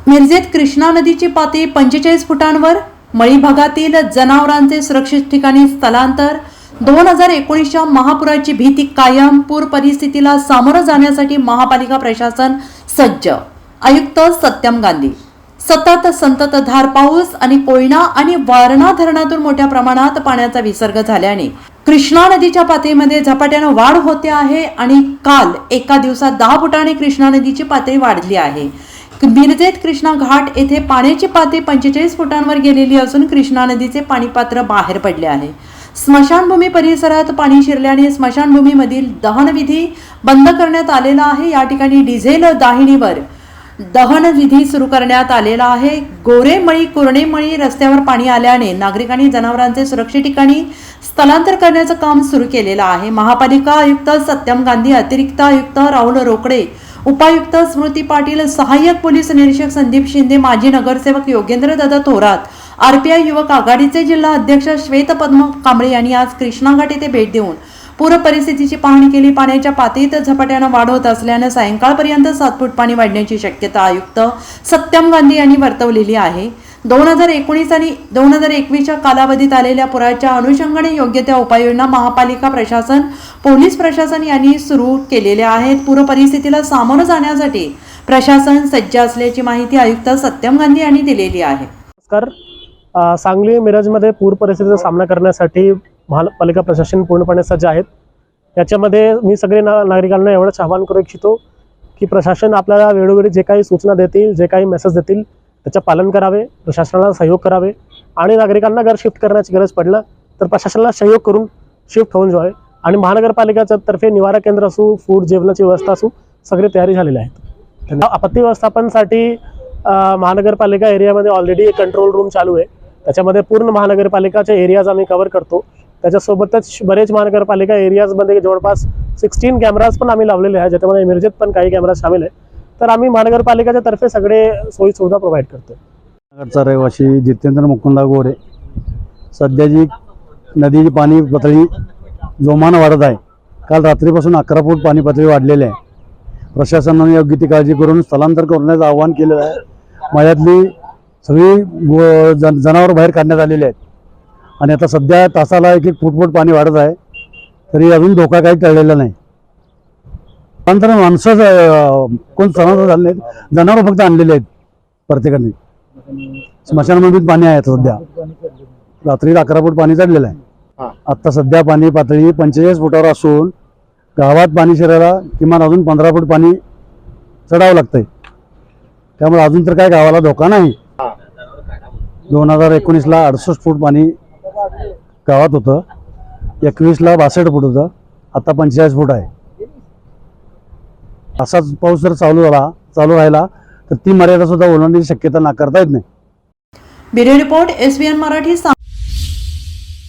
मिरजेत कृष्णा नदीची पातळी 45 फुटांवर, मळी भागातील जनावरांचे सुरक्षित ठिकाणी स्थलांतर। 2019च्या महापुराची भीती कायम, पूर परिस्थितीला सामोरं जाण्यासाठी महापालिका प्रशासन सज्ज। आयुक्त सत्यम गांधी। सतत संततधार पाऊस आणि कोयना आणि वारणा धरणातून मोठ्या प्रमाणात पाण्याचा विसर्ग झाल्याने कृष्णा नदीच्या पातळीमध्ये झपाट्याने वाढ होते आहे आणि काल एका दिवसात 10 फुटांनी कृष्णा नदीची पातळी वाढली आहे। मिरजेत कृष्णा घाट येथे पाण्याची पातळी 45 फुटांवर गेलेली असून कृष्णा नदीचे पाणीपात्र बाहेर पडले आहे। स्मशानभूमी परिसरात पाणी शिरल्याने स्मशानभूमीमधील दहनविधी बंद करण्यात आलेला आहे। या ठिकाणी डिझेल दाहिनीवर दहनविधी सुरू करण्यात आलेला आहे। गोरेमळी कुर्णेमळी रस्त्यावर पाणी आल्याने नागरिकांनी जनावरांचे सुरक्षित ठिकाणी स्थलांतर करण्याचं काम सुरू केलेलं आहे। महापालिका आयुक्त सत्यम गांधी, अतिरिक्त आयुक्त राहुल रोकडे, उपायुक्त स्मृती पाटील, सहाय्यक पोलीस निरीक्षक संदीप शिंदे, माजी नगरसेवक योगेंद्र दादा थोरात, आरपीआय युवक आघाडीचे जिल्हा अध्यक्ष श्वेतपद्म कांबळे यांनी आज कृष्णा घाट येथे भेट देऊन पूर परिस्थितीची पाहणी केली। पाण्याच्या पातळीत झपाट्याने वाढ होत असल्याने सायंकाळपर्यंत 7 फूट पाणी वाढण्याची शक्यता आयुक्त सत्यम गांधी यांनी वर्तवलेली आहे। 2019 आणि 2021च्या कालावधीत आलेल्या पुराच्या अनुषंगाने योग्य त्या उपाययोजना महापालिका प्रशासन, पोलीस प्रशासन यांनी सुरू केलेल्या आहेत। पूर परिस्थितीला सामोरं जाण्यासाठी प्रशासन सज्ज असल्याची माहिती आयुक्त सत्यम गांधी यांनी दिलेली आहे। नमस्कार। सांगली मिरजमध्ये पूर परिस्थितीचा सामना करण्यासाठी महापालिका प्रशासन पूर्णपणे सज्ज आहेत। याच्यामध्ये मी सगळे नागरिकांना एवढंच आवाहन करू इच्छितो की प्रशासन आपल्याला वेळोवेळी जे काही सूचना देतील, जे काही मेसेज देतील त्याचं पालन करावे, प्रशासनाला सहयोग करावे आणि नागरिकांना घर शिफ्ट करण्याची गरज पडलं तर प्रशासनाला सहयोग करून शिफ्ट होऊन जावे। आणि महानगरपालिकेच्या तर्फे निवारा केंद्र असू, फूड जेवणाची व्यवस्था असू, सगळी तयारी झालेली आहे। आपत्ती व्यवस्थापनासाठी महानगरपालिका एरियामध्ये ऑलरेडी एक कंट्रोल रूम चालू आहे। त्याच्यामध्ये पूर्ण महानगरपालिकाचे एरियाज आम्ही कव्हर करतो। त्याच्यासोबतच बरेच महानगरपालिका एरियाजमध्ये जवळपास 16 कॅमेराज पण आम्ही लावलेले आहेत, ज्याच्यामध्ये मिरजेत पण काही कॅमेराज सामील आहेत। तर आम्ही महानगरपालिकेच्या तर्फे सगळे सोयी सुविधा प्रोव्हाइड करतो। नगरचा रहिवासी जितेंद्र मुकुंदा गोरे। सध्या जी नदीची पाणी पातळी जोमानं वाढत आहे। काल रात्रीपासून 11 फूट पाणी पातळी वाढलेली आहे। प्रशासनाने योग्य ती काळजी करून स्थलांतर करण्याचं आवाहन केलेलं आहे। मळ्यातली सगळी जनावर बाहेर काढण्यात आलेली आहेत आणि आता सध्या तासाला 1-1 फूट पाणी वाढत आहे, तरी अजून धोका काही टळलेला नाही। स्थलांतर माणसं कोण स्थलांतर झाले नाहीत, जनावर फक्त आणलेले आहेत प्रत्येकाने। स्मशानभूमीत पाणी आहे सध्या, रात्री 11 फूट पाणी चढलेलं आहे। आता सध्या पाणी पातळी 45 फुटावर असून गावात पाणी शिरायला किमान अजून 15 फूट पाणी चढावं लागतंय। त्यामुळे अजून तर काय गावाला धोका नाही। 2019ला 68 फूट पाणी गावात होतं, 21ला 62 फूट होतं, आता 45 फूट आहे। असाच पाऊस जर चालू राहिला तर ती मर्यादा सुद्धा ओलांडण्याची शक्यता नाकारता येत नाही। Bureau report SVN Marathi.